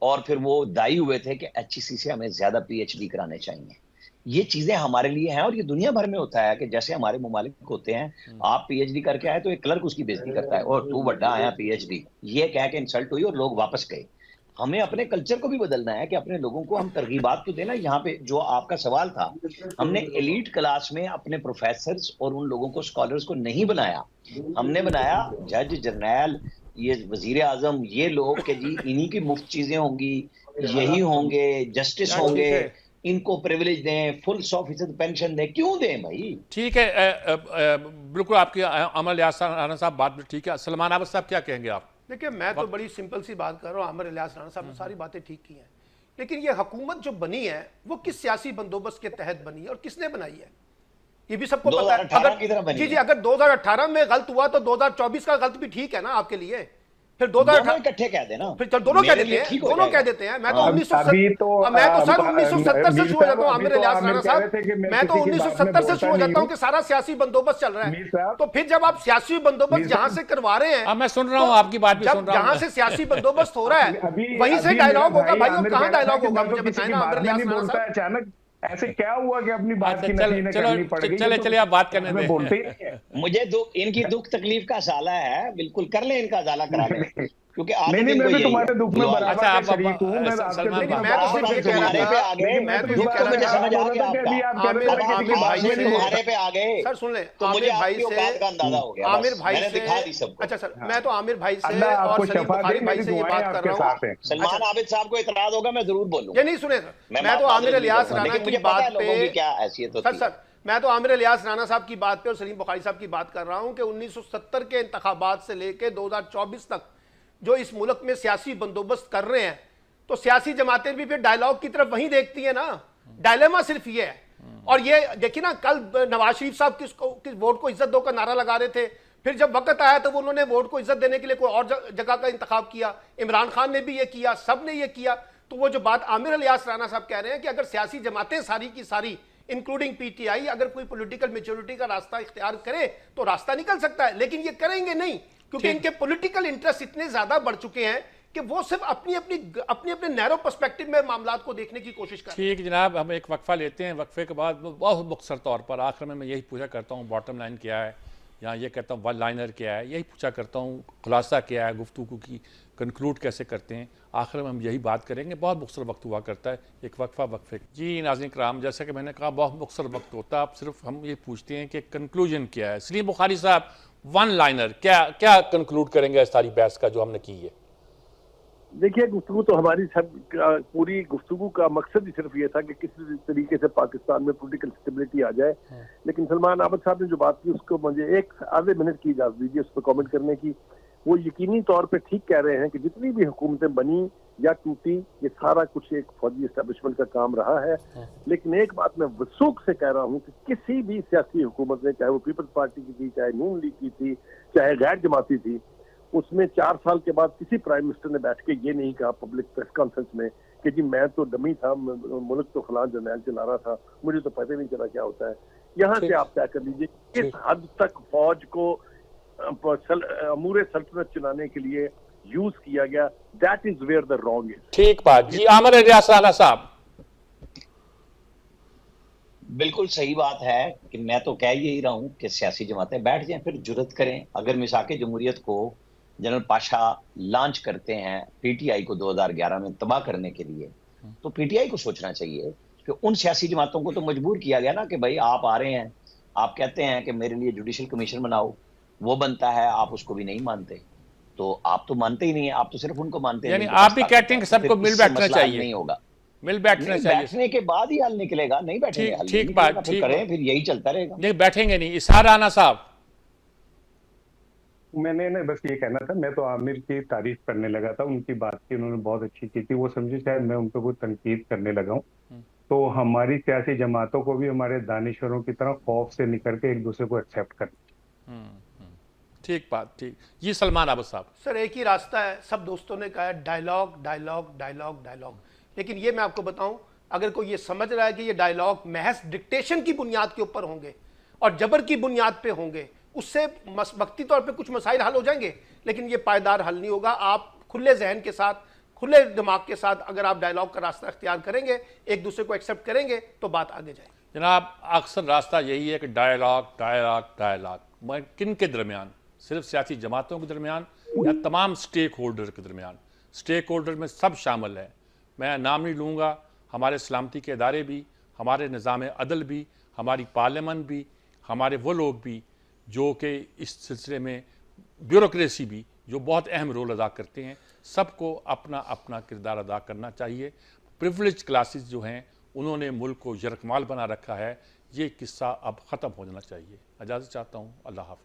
اور پھر وہ دائی ہوئے تھے کہ HEC سے ہمیں زیادہ PhD کرانے چاہیے. یہ چیزیں ہمارے لیے ہیں اور یہ دنیا بھر میں ہوتا ہے کہ جیسے ہمارے ممالک ہوتے ہیں, آپ PhD کر کے آئے تو ایک کلرک اس کی بےزتی کرتا ہے, اور تو بڑا آیا PhD, یہ کہہ کے انسلٹ ہوئی اور لوگ واپس گئے. ہمیں اپنے کلچر کو بھی بدلنا ہے کہ اپنے لوگوں کو ہم ترغیبات تو دینا. یہاں پہ جو آپ کا سوال تھا, ہم نے ایلیٹ کلاس میں اپنے پروفیسرز اور ان لوگوں کو اسکالرز کو نہیں بنایا, ہم نے بنایا جج, جرنیل, یہ وزیر اعظم, یہ لوگ کہ جی انہی کی مفت چیزیں ہوں گی, یہی ہوں گے, جسٹس ہوں گے, ان کو پریولیج دیں, فل 100% پینشن دیں. کیوں دیں بھائی؟ ٹھیک ہے, بالکل آپ کی عامر الیاس رانا صاحب بات بھی ٹھیک ہے. سلمان عابد صاحب کیا کہیں گے آپ؟ دیکھیں میں تو بڑی سمپل سی بات کر رہا ہوں, عامر الیاس رانا صاحب نے ساری باتیں ٹھیک کی ہیں, لیکن یہ حکومت جو بنی ہے وہ کس سیاسی بندوبست کے تحت بنی ہے اور کس نے بنائی ہے یہ بھی سب کو پتا ہے. 2018 کی طرح بنی جی ہے. جی, اگر 2018 میں غلط ہوا تو 2024 کا غلط بھی ٹھیک ہے نا آپ کے لیے. پھر دونوں اکٹھے کہہ دیں نا, پھر دونوں کہہ دیتے ہیں, دونوں کہہ دیتے ہیں. میں تو 1970 سے شروع ہو جاتا ہوں عامر الیاس رانا صاحب, میں تو 1970 سے شروع ہو جاتا ہوں کہ سارا سیاسی بندوبست چل رہا ہے. تو پھر جب آپ سیاسی بندوبست جہاں سے کروا رہے ہیں, میں سن رہا ہوں آپ کی بات بھی سن رہا ہوں, جہاں سے سیاسی بندوبست ہو رہا ہے وہیں سے ڈائلاگ ہوگا بھائی. اور کہاں ڈائلاگ ہوگا مجھے بتائیں نا عامر الیاس رانا صاحب. اچانک ایسے کیا ہوا کہ اپنی بات کی نفی کرنی پڑ گئی؟ چلے آپ بات کرنے دیں. بولتے ہی نہیں ہیں. مجھے ان کی دکھ تکلیف کا ازالہ ہے, بالکل کر لیں ان کا ازالہ کرا لیں, کیونکہ آگے نہیں میں بھی تمہارے دکھ میں برابر اچھا, کا شریک ہوں. میں آپ کے سلمان دکھ میں تو صرف یہ کہہ رہا تمہارے پہ تھا, آ گئے, میں تو یہ دکھ کہہ تو رہا مجھے تھا سمجھ آ گیا آپ ابھی کا. آپ کہہ رہے تھے کہ کسی بات میں نہیں تمہارے پہ آ گئے سر سن لیں, تو مجھے عامر آپ بھائی کی سے, اوقات کا اندازہ ہو گیا. عامر بس بھائی میں نے سے, دکھا دی سب کو. اچھا سر, میں تو عامر بھائی سے اللہ آپ اور کو سلیم شفا بخاری دے, بھائی میری سے یہ دعائیں بات آپ کر کے رہا ہوں. ساتھ ہیں. سلمان عابد صاحب کو اعتراض ہوگا, میں ضرور بولوں. یہ نہیں سنے سر, میں تو عامر الیاس رانا کی مجھے پتا ہے بات لوگوں کی پہ, کیا حیثیت ہوتی سر ہے. میں تو عامر الیاس رانا صاحب کی بات پہ اور سلیم بخاری صاحب کی بات کر رہا ہوں کہ 1970 کے انتخابات سے لے کے 2024 تک جو اس ملک میں سیاسی بندوبست کر رہے ہیں, تو سیاسی جماعتیں بھی پھر ڈائلاگ کی طرف وہیں دیکھتی ہیں نا. ڈائلیما صرف یہ ہے. اور یہ دیکھیں نا, کل نواز شریف صاحب کس ووٹ کو عزت دو کا نعرہ لگا رہے تھے, پھر جب وقت آیا تو انہوں نے ووٹ کو عزت دینے کے لیے کوئی اور جگہ کا انتخاب کیا. عمران خان نے بھی یہ کیا, سب نے یہ کیا. تو وہ جو بات عامر الیاس رانا صاحب کہہ رہے ہیں کہ اگر سیاسی جماعتیں ساری کی ساری انکلوڈنگ PTI اگر کوئی پولیٹیکل میچورٹی کا راستہ اختیار کرے تو راستہ نکل سکتا ہے, لیکن یہ کریں گے نہیں, کیونکہ ان کے پولیٹیکل انٹرسٹ اتنے زیادہ بڑھ چکے ہیں کہ وہ صرف اپنے نیرو پرسپیکٹو میں معاملات کو دیکھنے کی کوشش کریں. ٹھیک جناب, ہم ایک وقفہ لیتے ہیں, وقفے کے بعد بہت مختصر طور پر آخر میں یہی پوچھا کرتا ہوں باٹم لائن کیا ہے, یا یہ کہتا ہوں ون لائنر کیا ہے, یہی پوچھا کرتا ہوں خلاصہ کیا ہے گفتگو کی, کنکلوڈ کیسے کرتے ہیں. آخر میں ہم یہی بات کریں گے, بہت مختصر وقت ہوا کرتا ہے, ایک وقفے. جی ناظرین کرام, جیسا کہ میں نے کہا بہت مختصر وقت ہوتا ہے, اب صرف ہم یہ پوچھتے ہیں کہ کنکلوژن کیا ہے. سلیم بخاری صاحب, ون لائنر کیا کنکلوڈ کریں گے اس ساری بحث کا جو ہم نے کی ہے؟ دیکھیے گفتگو تو ہماری سب پوری گفتگو کا مقصد ہی صرف یہ تھا کہ کسی طریقے سے پاکستان میں پولیٹیکل اسٹیبلٹی آ جائے. لیکن سلمان عابد صاحب نے جو بات کی اس کو مجھے ایک آدھے منٹ کی اجازت دیجیے اس پہ کامنٹ کرنے کی. وہ یقینی طور پہ ٹھیک کہہ رہے ہیں کہ جتنی بھی حکومتیں بنی یا ٹوٹی, یہ سارا کچھ ایک فوجی اسٹیبلشمنٹ کا کام رہا ہے. لیکن ایک بات میں وثوق سے کہہ رہا ہوں کہ کسی بھی سیاسی حکومت نے, چاہے وہ پیپلز پارٹی کی تھی, چاہے نون لیگ کی تھی, چاہے غیر جماعتی تھی, اس میں 4 سال کے بعد کسی پرائم منسٹر نے بیٹھ کے یہ نہیں کہا پبلک پریس کانفرنس میں کہ جی میں تو ڈمی تھا, ملک تو فلاں جرنیل چلا رہا تھا, مجھے تو پتہ نہیں چلا کیا ہوتا ہے. یہاں سے آپ طے کر لیجیے کس حد تک فوج کو امور سلطنت چلانے کے لیے یوز کیا گیا. That is where the wrong is. ٹھیک بات. جی عامر الیاس رانا صاحب. بالکل صحیح بات ہے کہ میں تو کہہ یہی رہا ہوں کہ سیاسی جماعتیں بیٹھ جائیں, پھر جرت کریں. اگر مساق جمہوریت کو جنرل پاشا لانچ کرتے ہیں PTI کو 2011 میں تباہ کرنے کے لیے, تو PTI کو سوچنا چاہیے کہ ان سیاسی جماعتوں کو تو مجبور کیا گیا نا کہ بھائی آپ آ رہے ہیں, آپ کہتے ہیں کہ میرے لیے جوڈیشل کمیشن بناؤ, وہ بنتا ہے, آپ اس کو بھی نہیں مانتے. تو آپ تو مانتے ہی نہیں ہیں, آپ تو صرف ان کو مانتے ہیں. یعنی آپ بھی کہتے ہیں کہ سب کو مل بیٹھنا چاہیے, نہیں ہوگا, مل بیٹھنا چاہیے. بیٹھنے کے بعد ہی حل نکلے گا, نہیں بیٹھیں گے ٹھیک بات, ٹھیک کریں, پھر یہی چلتا رہے گا. نہیں بیٹھیں گے نہیں. اسحاق رانا صاحب. میں نے بس یہ کہنا تھا, میں تو عامر کی تعریف کرنے لگا تھا, ان کی بات کی, انہوں نے بہت اچھی کی تھی. وہ سمجھے شاید میں ان پہ کوئی تنقید کرنے لگا ہوں. تو ہماری سیاسی جماعتوں کو بھی ہمارے دانشوروں کی طرح خوف سے نکل کے ایک دوسرے کو ایکسیپٹ کرنا. ٹھیک بات, ٹھیک. جی سلمان عابد صاحب. سر ایک ہی راستہ ہے, سب دوستوں نے کہا ہے ڈائلاگ ڈائلاگ ڈائلاگ ڈائلاگ. لیکن یہ میں آپ کو بتاؤں, اگر کوئی یہ سمجھ رہا ہے کہ یہ ڈائلاگ محض ڈکٹیشن کی بنیاد کے اوپر ہوں گے اور جبر کی بنیاد پہ ہوں گے, اس سے وقتی طور پہ کچھ مسائل حل ہو جائیں گے, لیکن یہ پائیدار حل نہیں ہوگا. آپ کھلے ذہن کے ساتھ کھلے دماغ کے ساتھ اگر آپ ڈائلاگ کا راستہ اختیار کریں گے، ایک دوسرے کو ایکسیپٹ کریں گے تو بات آگے جائے گی۔ جناب اکثر راستہ یہی ہے کہ ڈائلاگ کن کے درمیان؟ صرف سیاسی جماعتوں کے درمیان یا تمام سٹیک ہولڈر کے درمیان؟ سٹیک ہولڈر میں سب شامل ہیں، میں نام نہیں لوں گا، ہمارے سلامتی کے ادارے بھی، ہمارے نظام عدل بھی، ہماری پارلیمنٹ بھی، ہمارے وہ لوگ بھی جو کہ اس سلسلے میں بیوروکریسی بھی جو بہت اہم رول ادا کرتے ہیں، سب کو اپنا اپنا کردار ادا کرنا چاہیے۔ پریویلیج کلاسز جو ہیں انہوں نے ملک کو یرغمال بنا رکھا ہے، یہ قصہ اب ختم ہو جانا چاہیے۔ اجازت چاہتا ہوں، اللہ حافظ۔